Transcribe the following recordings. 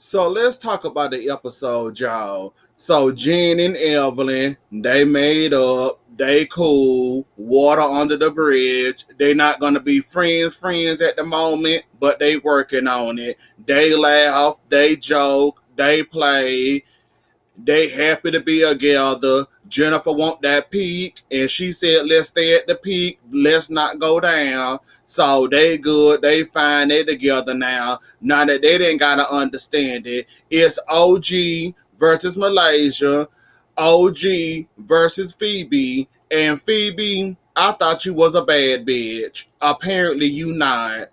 So let's talk about the episode, y'all. So Jen and Evelyn, they made up, they cool, water under the bridge. They not gonna be friends at the moment, but they working on it. They laugh, they joke, they play, they happy to be together. Jennifer want that peak, and she said, "Let's stay at the peak. Let's not go down." So they good. They fine. They together now. Now that they didn't gotta understand it, it's OG versus Malaysia, OG versus Phoebe, and Phoebe. I thought you was a bad bitch. Apparently, you not.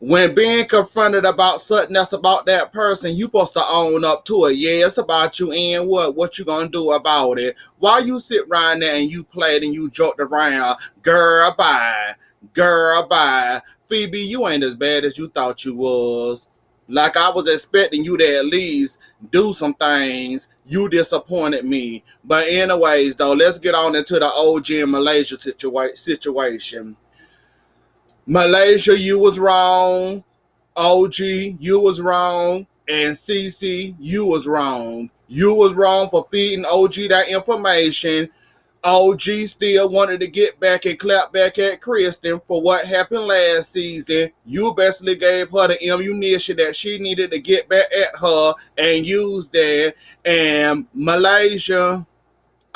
When being confronted about something that's about that person, you supposed to own up to it. Yeah, it's about you and what you gonna do about it. Why you sit around there and you played and you joked around, girl bye, girl bye. Phoebe, you ain't as bad as you thought you was. Like I was expecting you to at least do some things. You disappointed me. But anyways, though, let's get on into the OG and Malaysia situation. Malaysia, you was wrong. OG, you was wrong. And CC, you was wrong. You was wrong for feeding OG that information. OG still wanted to get back and clap back at Kristen for what happened last season. You basically gave her the ammunition that she needed to get back at her and use that. And Malaysia,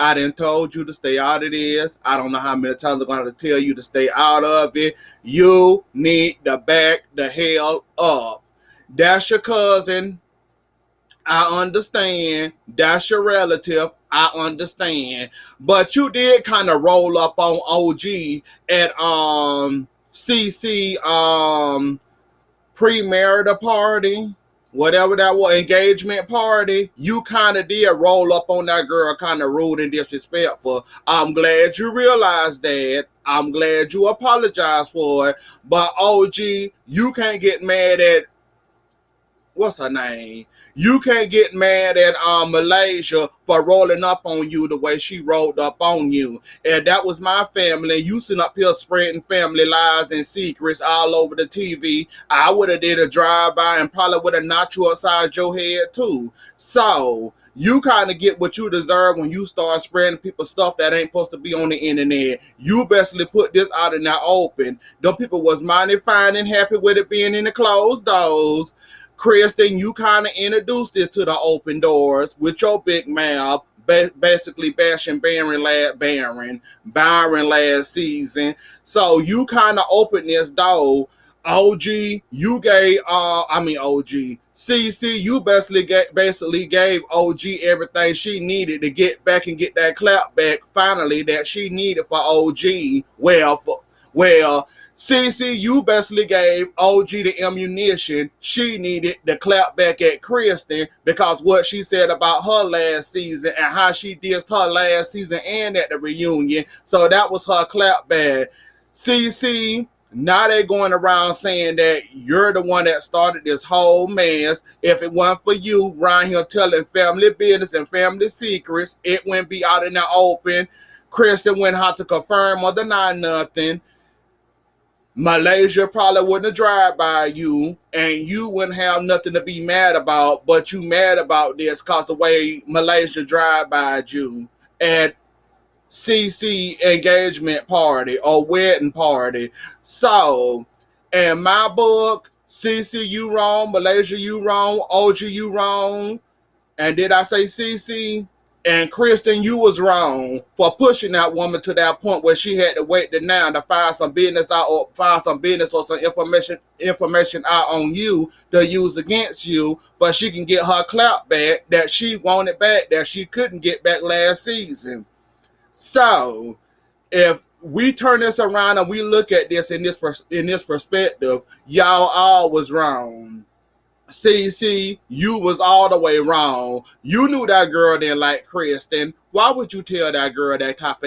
I done told you to stay out of this. I don't know how many times I'm going to tell you to stay out of it. You need to back the hell up. That's your cousin. I understand. That's your relative. I understand. But you did kind of roll up on OG at CC premarital party, whatever that was, engagement party. You kind of did roll up on that girl, kind of rude and disrespectful. I'm glad you realized that. I'm glad you apologized for it. But OG, you can't get mad at what's her name? You can't get mad at Malaysia for rolling up on you the way she rolled up on you. And that was my family. You sitting up here spreading family lies and secrets all over the TV. I would have did a drive-by and probably would have knocked you upside your head too. So you kind of get what you deserve when you start spreading people's stuff that ain't supposed to be on the internet. You basically put this out in the open. Them people was mighty fine and happy with it being in the closed doors. Kristen, you kind of introduced this to the open doors with your big mouth, basically bashing Byron last season. So you kind of opened this door. OG, you gave, OG, CC, you basically gave OG everything she needed to get back and get that clap back finally that she needed for OG. Well, CC, you basically gave OG the ammunition she needed to clap back at Kristen because what she said about her last season and how she dissed her last season and at the reunion. So that was her clap back. CC, now they going around saying that you're the one that started this whole mess. If it wasn't for you around here telling family business and family secrets, it wouldn't be out in the open. Kristen wouldn't have to confirm or deny nothing. Malaysia probably wouldn't have drive by you and you wouldn't have nothing to be mad about, but you mad about this because the way Malaysia drive by you at CC engagement party or wedding party. So, in my book, CC you wrong, Malaysia you wrong, OG you wrong, and did I say CC? And Kristen, you was wrong for pushing that woman to that point where she had to wait to now to find some business out or find some business or some information out on you to use against you, but she can get her clap back that she wanted back that she couldn't get back last season. So if we turn this around and we look at this in this perspective, y'all all was wrong. CC, you was all the way wrong. You knew that girl didn't like Kristen. Why would you tell that girl that type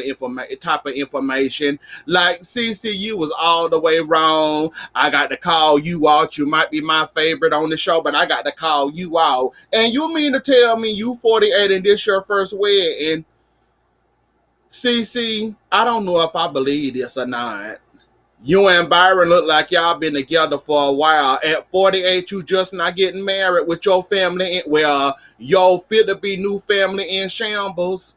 of information? Like CC, you was all the way wrong. I got to call you out. You might be my favorite on the show, but I got to call you out. And you mean to tell me you 48 and this your first wedding? CC, I don't know if I believe this or not. You and Byron look like y'all been together for a while. At 48, you just not getting married with your family. Well, your fit to be new family in shambles.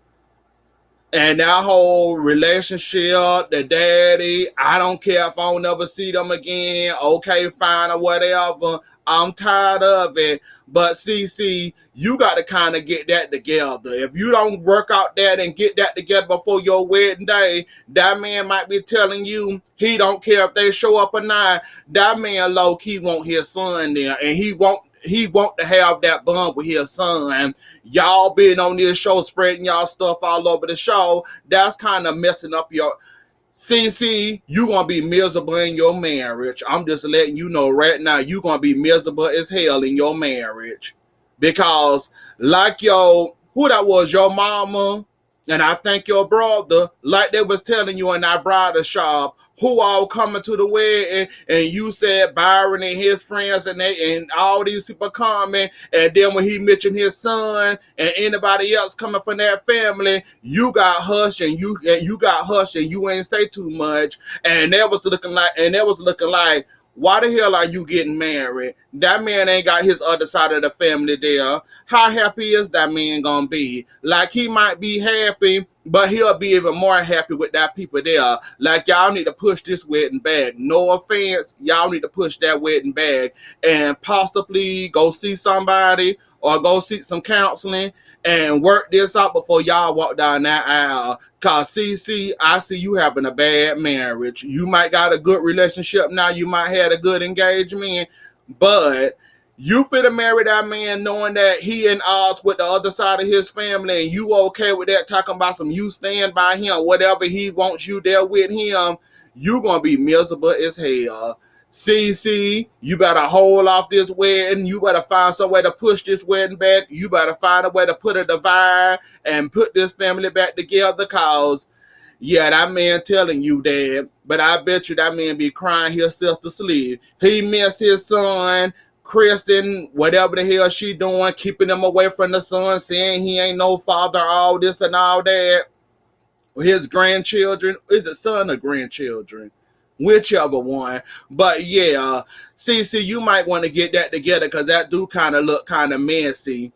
And that whole relationship, the daddy, I don't care if I don't ever see them again. Okay, fine, or whatever. I'm tired of it. But CC, you got to kind of get that together. If you don't work out that and get that together before your wedding day, that man might be telling you he don't care if they show up or not. That man low key want his son there, and he want to have that bond with his son. Y'all been on this show spreading y'all stuff all over the show. That's kind of messing up your CC. You gonna be miserable in your marriage. I'm just letting you know right now. You gonna be miserable as hell in your marriage because, like who that was, your mama, and I think your brother, like they was telling you in that bridal shop, who all coming to the wedding, and you said Byron and his friends and all these people coming, and then when he mentioned his son and anybody else coming from that family, you got hushed and you got hushed and you ain't say too much, and that was looking like, why the hell are you getting married? That man ain't got his other side of the family there. How happy is that man gonna be? Like, he might be happy, but he'll be even more happy with that people there. Like, y'all need to push this wedding back. No offense, y'all need to push that wedding back and possibly go see somebody or go seek some counseling and work this out before y'all walk down that aisle. Cause CC, I see you having a bad marriage. You might got a good relationship now. You might have a good engagement, but you finna marry that man knowing that he in odds with the other side of his family, and you okay with that, talking about some you stand by him, whatever he wants you there with him, you gonna be miserable as hell. CC, you better hold off this wedding. You better find some way to push this wedding back. You better find a way to put a divide and put this family back together, cause yeah, that man telling you that, but I bet you that man be crying himself to sleep. He miss his son, Kristen, whatever the hell she doing, keeping him away from the son, saying he ain't no father, all this and all that. His grandchildren, is it son or grandchildren? Whichever one. But yeah, see, you might want to get that together because that do kind of look kind of messy.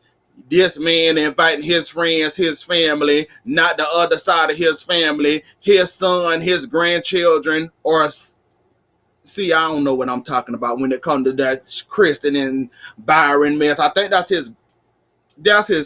This man inviting his friends, his family, not the other side of his family, his son, his grandchildren, or see, I don't know what I'm talking about when it comes to that Kristen and Byron mess. I think that's his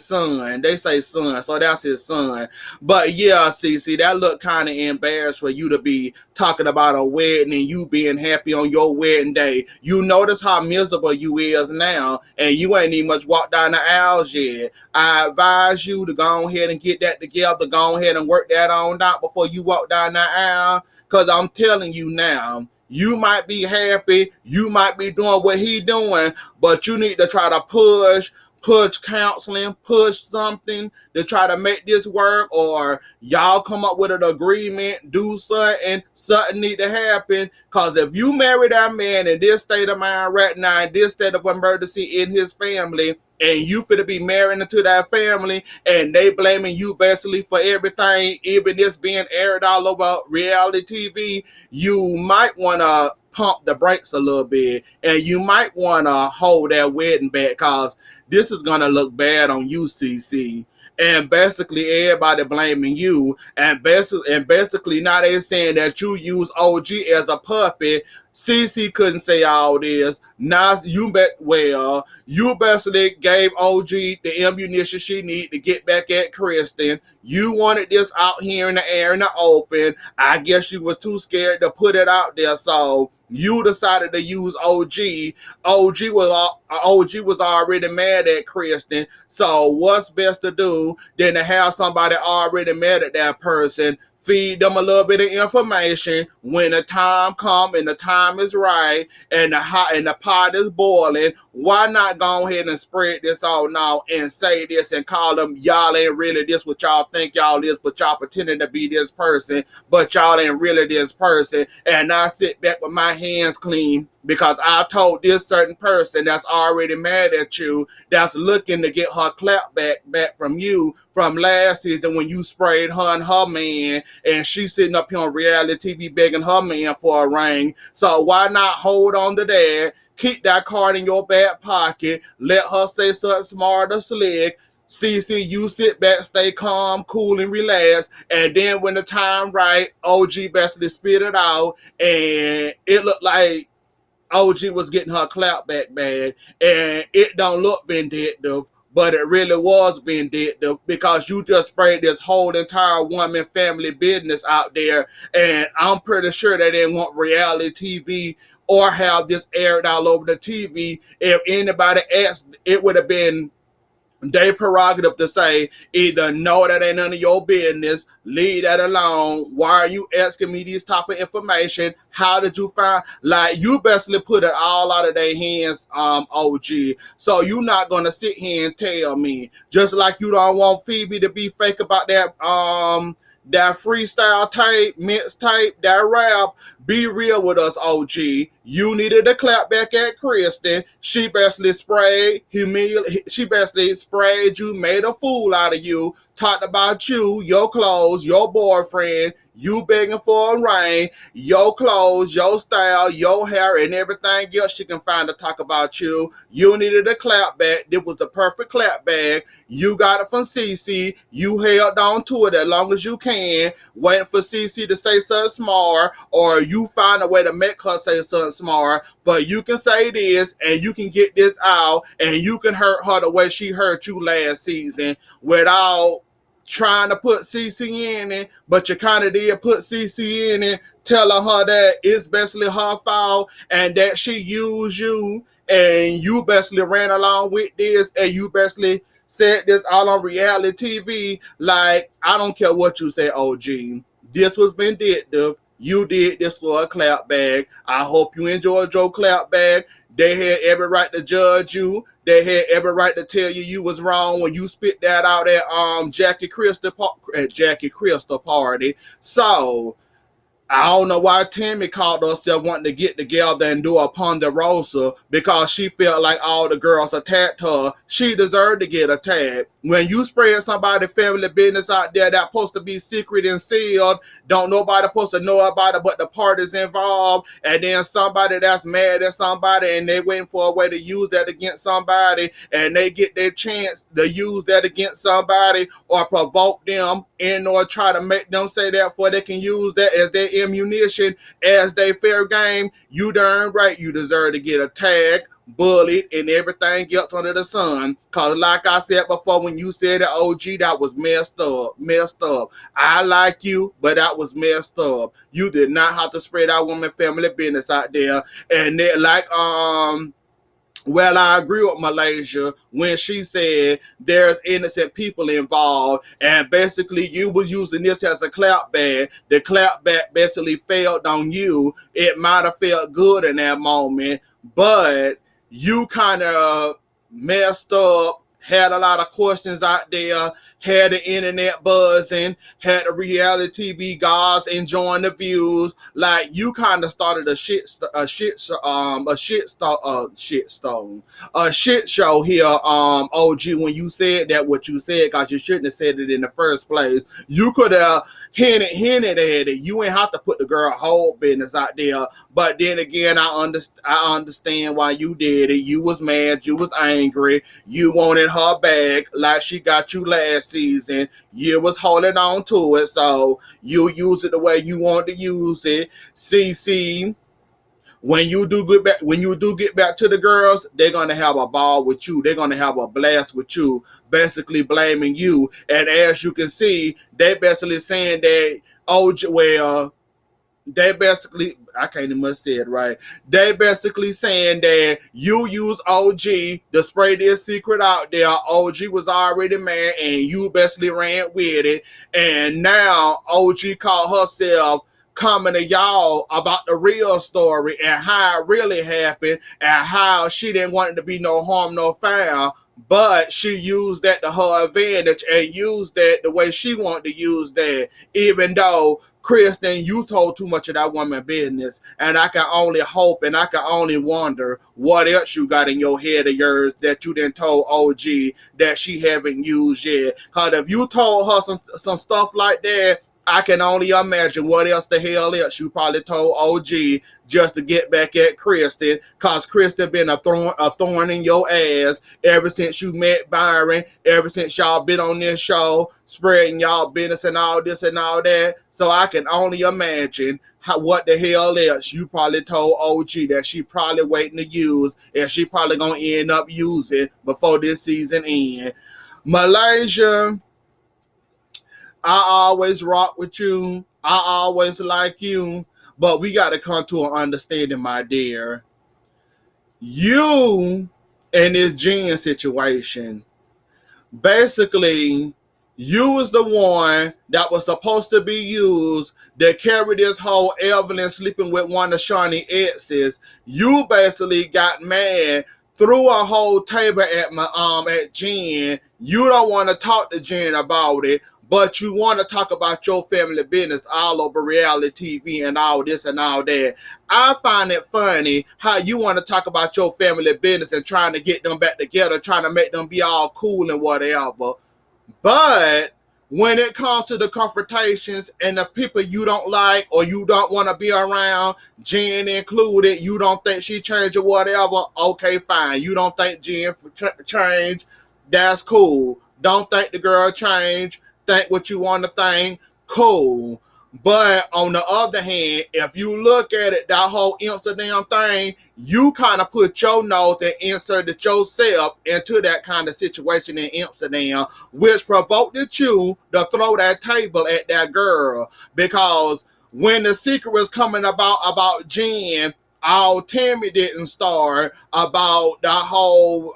son. They say son, so that's his son. But yeah, see, that look kind of embarrassed for you to be talking about a wedding and you being happy on your wedding day. You notice how miserable you is now, and you ain't even much walked down the aisles yet. I advise you to go ahead and get that together. Go ahead and work that on out before you walk down the aisle. Cause I'm telling you now, you might be happy, you might be doing what he doing, but you need to try to push counseling, push something to try to make this work, or y'all come up with an agreement, do something need to happen. Cause if you marry that man in this state of mind right now, in this state of emergency in his family, and you finna be marrying into that family, and they blaming you basically for everything, even this being aired all over reality TV, you might wanna pump the brakes a little bit, and you might wanna hold that wedding back, cause this is gonna look bad on you, CC. And basically everybody blaming you, and basically now they saying that you use OG as a puppet. CC couldn't say all this. Now you basically gave OG the ammunition she need to get back at Kristen. You wanted this out here in the air in the open. I guess you was too scared to put it out there, so you decided to use OG. OG was already mad at Kristen. So what's best to do than to have somebody already mad at that person, feed them a little bit of information when the time come and the time is right and the pot is boiling. Why not go ahead and spread this out now and say this and call them, y'all ain't really this what y'all think y'all is, but y'all pretending to be this person, but y'all ain't really this person, and I sit back with my hands clean because I told this certain person that's already mad at you, that's looking to get her clap back from you from last season when you sprayed her and her man, and she's sitting up here on reality TV begging her man for a ring. So why not hold on to that? Keep that card in your back pocket. Let her say something smart or slick. CC, you sit back, stay calm, cool, and relax. And then when the time right, OG basically spit it out, and it looked like OG was getting her clap back bad, and it don't look vindictive, but it really was vindictive because you just sprayed this whole entire woman family business out there, and I'm pretty sure they didn't want reality TV or have this aired all over the TV. If anybody asked, it would have been they prerogative to say either no, that ain't none of your business, leave that alone. Why are you asking me this type of information? How did you find, like, you basically put it all out of their hands, OG. So you not gonna sit here and tell me, just like you don't want Phoebe to be fake about that freestyle tape, mix tape, that rap. Be real with us, OG. You needed to clap back at Kristen. She basically she basically sprayed you, made a fool out of you, talked about you, your clothes, your boyfriend, you begging for a ring, your clothes, your style, your hair, and everything else she can find to talk about you. You needed a clap back. It was the perfect clap back. You got it from CC. You held on to it as long as you can, waiting for CC to say something smart, or you find a way to make her say something smart. But you can say this, and you can get this out, and you can hurt her the way she hurt you last season without trying to put CC in it, but you kind of did put CC in it, telling her that it's basically her fault and that she used you, and you basically ran along with this, and you basically said this all on reality TV. Like, I don't care what you say, OG. This was vindictive. You did this for a clap bag. I hope you enjoyed your clap bag. They had every right to judge you. They had every right to tell you was wrong when you spit that out at Jackie Crystal party. So I don't know why Tammy called herself wanting to get together and do a Ponderosa because she felt like all the girls attacked her. She deserved to get attacked. When you spread somebody's family business out there that's supposed to be secret and sealed, don't nobody supposed to know about it but the parties involved, and then somebody that's mad at somebody and they waiting for a way to use that against somebody, and they get their chance to use that against somebody or provoke them and or try to make them say that before they can use that as their ammunition, as they fair game, you darn right you deserve to get a tag, bullied, and everything else under the sun. Cause like I said before, when you said that, OG, that was messed up. I like you, but that was messed up. You did not have to spread our woman family business out there. And they, like well, I agree with Malaysia when she said there's innocent people involved, and basically you was using this as a clap back. The clap back basically failed on you. It might have felt good in that moment, but you kind of messed up, had a lot of questions out there, had the internet buzzing, had the reality TV gods enjoying the views. Like, you kind of started a shit show here, OG, when you said that what you said, because you shouldn't have said it in the first place. You could have hinted at it. You ain't have to put the girl whole business out there. But then again, I understand why you did it. You was mad, you was angry, you wanted her back like she got you last season. You was holding on to it, so you use it the way you want to use it. CC, when you do get back to the girls, they're gonna have a ball with you. They're gonna have a blast with you, basically blaming you. And as you can see, they basically saying that, oh well, they basically, I can't even say it right. They basically saying that you use OG to spray this secret out there. OG was already mad and you basically ran with it. And now OG called herself coming to y'all about the real story and how it really happened and how she didn't want it to be no harm, no foul. But she used that to her advantage and used that the way she wanted to use that, even though Kristen, you told too much of that woman business, and I can only hope and I can only wonder what else you got in your head of yours that you didn't told OG that she haven't used yet. Cause if you told her some stuff like that, I can only imagine what else the hell else you probably told OG just to get back at Kristen, cause Kristen been a thorn in your ass ever since you met Byron, ever since y'all been on this show, spreading y'all business and all this and all that. So I can only imagine what the hell else you probably told OG that she probably waiting to use and she probably gonna end up using before this season end. Malaysia, I always rock with you. I always like you. But we got to come to an understanding, my dear. You in this Jen situation, basically, you was the one that was supposed to be used to carry this whole Evelyn sleeping with one of Shawnee exes. You basically got mad, threw a whole table at at Jen. You don't want to talk to Jen about it, but you want to talk about your family business all over reality TV and all this and all that. I find it funny how you want to talk about your family business and trying to get them back together, trying to make them be all cool and whatever. But when it comes to the confrontations and the people you don't like or you don't want to be around, Jen included, you don't think she changed or whatever, okay, fine. You don't think Jen changed, that's cool. Don't think the girl changed, think what you want to think, cool. But on the other hand, if you look at it, that whole Amsterdam thing, you kind of put your nose and inserted yourself into that kind of situation in Amsterdam, which provoked you to throw that table at that girl. Because when the secret was coming about Jen, all Tammy didn't start about the whole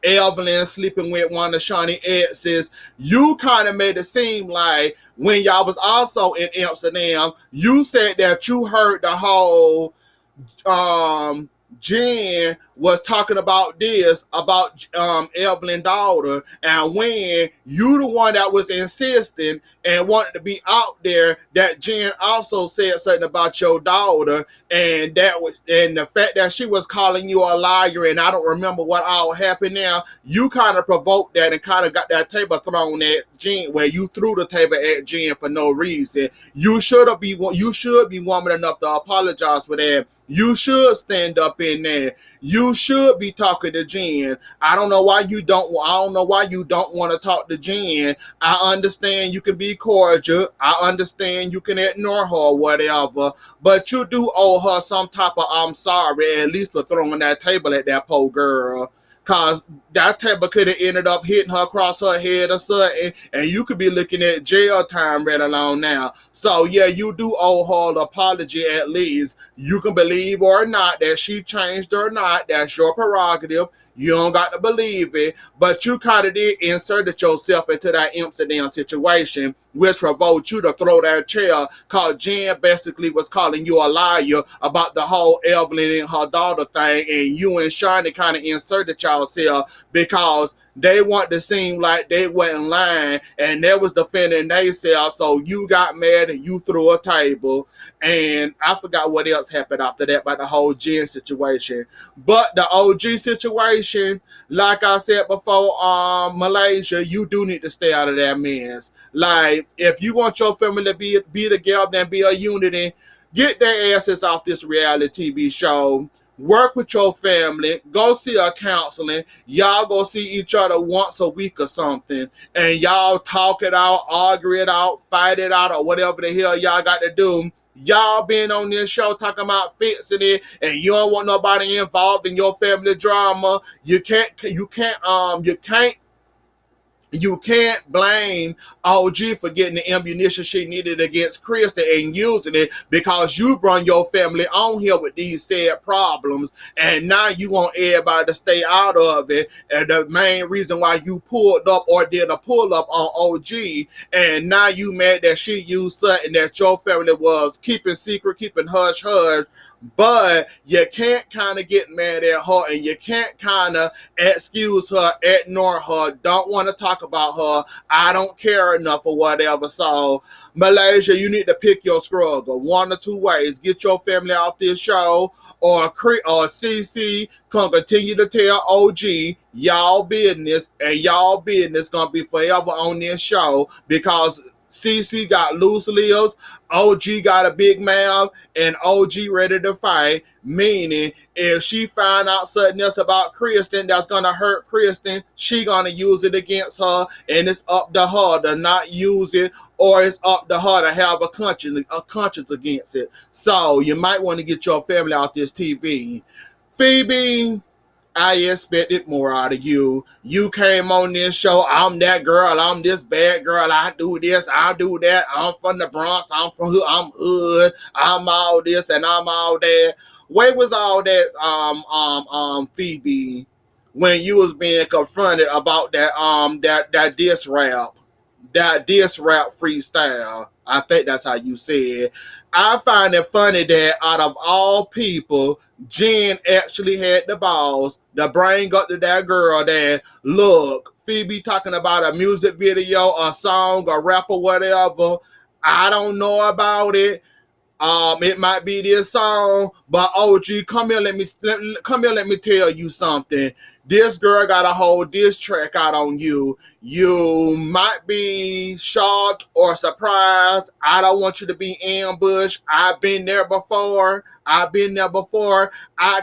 Evelyn sleeping with one of Shawnee exes. You kind of made it seem like when y'all was also in Amsterdam, you said that you heard the whole um Jen was talking about this about Evelyn daughter, and when you the one that was insisting and wanted to be out there, that Jen also said something about your daughter, and that was, and the fact that she was calling you a liar, and I don't remember what all happened now. You kind of provoked that and kind of got that table thrown at Jen, where you threw the table at Jen for no reason. You should be woman enough to apologize for that. You should stand up in there. You should be talking to Jen. I don't know why you don't. I don't know why you don't want to talk to Jen. I understand you can be cordial. I understand you can ignore her or whatever. But you do owe her some type of I'm sorry, at least for throwing that table at that poor girl. Cause that table could have ended up hitting her across her head or something, and you could be looking at jail time right along now. So yeah, you do owe her an apology at least. You can believe or not that she changed or not. That's your prerogative. You don't got to believe it, but you kind of did inserted yourself into that Amsterdam situation, which provoked you to throw that chair, cause Jen basically was calling you a liar about the whole Evelyn and her daughter thing, and you and Shawnee kind of inserted yourself because they want to seem like they wasn't lying and they was defending themselves. So you got mad and you threw a table. And I forgot what else happened after that about the whole Jen situation. But the OG situation, like I said before, Malaysia, you do need to stay out of that mess. Like, if you want your family to be together and be a unity, get their asses off this reality TV show. Work with your family. Go see a counseling. Y'all go see each other once a week or something. And y'all talk it out, argue it out, fight it out, or whatever the hell y'all got to do. Y'all been on this show talking about fixing it, and you don't want nobody involved in your family drama. You can't You can't blame OG for getting the ammunition she needed against Kristen and using it because you brought your family on here with these said problems, and now you want everybody to stay out of it. And the main reason why you pulled up or did a pull up on OG, and now you mad that she used something that your family was keeping secret, keeping hush hush. But you can't kind of get mad at her, and you can't kind of excuse her, ignore her, don't want to talk about her, I don't care enough or whatever. So, Malaysia, you need to pick your struggle. One or two ways. Get your family off this show, or CC can continue to tell OG y'all business, and y'all business gonna be forever on this show because CC got loose lips, OG got a big mouth, and OG ready to fight. Meaning, if she find out something else about Kristen that's gonna hurt Kristen, she gonna use it against her, and it's up to her to not use it, or it's up to her to have a conscience against it. So you might want to get your family out this TV. Phoebe, I expected more out of you. You came on this show, I'm that girl, I'm this bad girl, I do this, I do that, I'm from the Bronx, I'm from hood, I'm hood, I'm all this and I'm all that. Where was all that, Phoebe, when you was being confronted about that diss rap? That diss rap freestyle. I think that's how you said. I find it funny that out of all people, Jen actually had the balls to bring up to that girl that, look, Phoebe talking about a music video, a song, a rap or whatever. I don't know about it. It might be this song, but OG, come here, let me tell you something. This girl got a whole diss track out on you. You might be shocked or surprised. I don't want you to be ambushed. I've been there before. I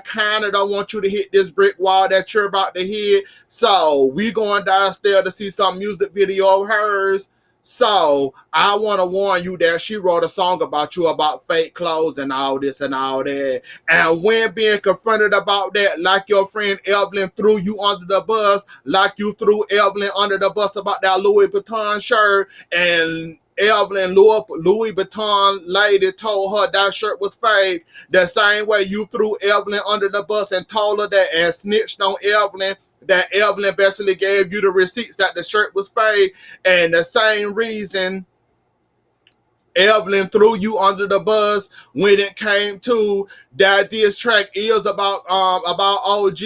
kind of don't want you to hit this brick wall that you're about to hit. So we going downstairs to see some music video of hers. So I want to warn you that she wrote a song about you about fake clothes and all this and all that. And when being confronted about that, like your friend Evelyn threw you under the bus, like you threw Evelyn under the bus about that Louis Vuitton shirt, and Evelyn Louis Vuitton lady told her that shirt was fake, the same way you threw Evelyn under the bus and told her that and snitched on Evelyn, that Evelyn basically gave you the receipts that the shirt was fake, and the same reason Evelyn threw you under the bus when it came to that this track is about OG.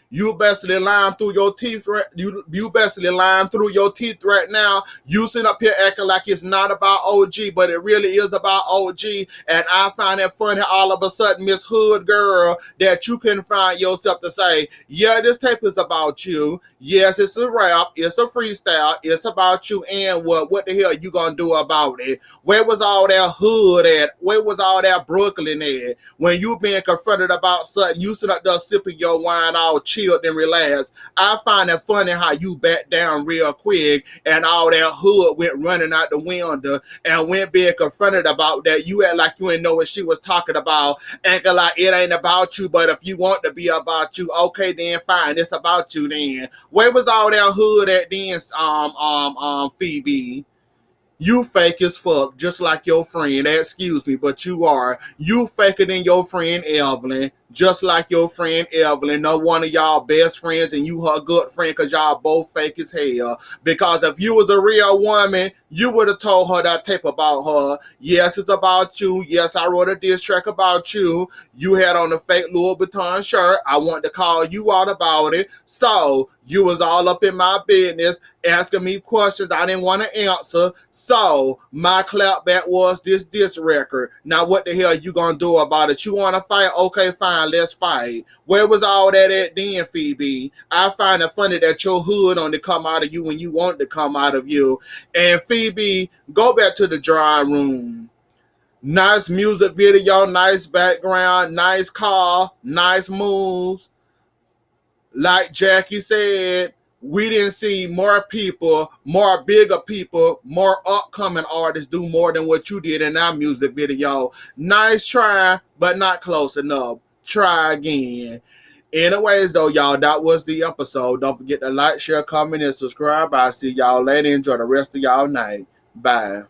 You basically lying through your teeth. You basically lying through your teeth right now. You sit up here acting like it's not about OG, but it really is about OG. And I find it funny all of a sudden, Miss Hood Girl, that you can find yourself to say, yeah, this tape is about you. Yes, it's a rap, it's a freestyle, it's about you, and what the hell you gonna do about it? Where was all that hood at? Where was all that Brooklyn at? When you being confronted about something, you sit up there sipping your wine all chilled and relaxed. I find it funny how you back down real quick and all that hood went running out the window, and when being confronted about that, you act like you didn't know what she was talking about, acting like it ain't about you, but if you want to be about you, okay then fine, it's about you then. Where was all that hood at then, Phoebe? You fake as fuck, just like your friend. Excuse me, but you are. You faker than your friend Evelyn, just like your friend Evelyn. No one of y'all best friends and you her good friend because y'all both fake as hell. Because if you was a real woman, you would have told her that tape about her. Yes, it's about you. Yes, I wrote a diss track about you. You had on a fake Louis Vuitton shirt. I wanted to call you out about it. So you was all up in my business asking me questions I didn't want to answer. So my clapback was this record. Now what the hell you gonna do about it? You wanna fight? Okay, fine, let's fight. Where was all that at then, Phoebe? I find it funny that your hood only come out of you when you want to come out of you. And Phoebe, go back to the drawing room. Nice music video, nice background, nice car, nice moves. Like Jackie said, we didn't see more people, more bigger people, more upcoming artists do more than what you did in our music video. Nice try, but not close enough. Try again. Anyways, though, y'all, that was the episode. Don't forget to like, share, comment, and subscribe. I'll see y'all later. Enjoy the rest of y'all night. Bye.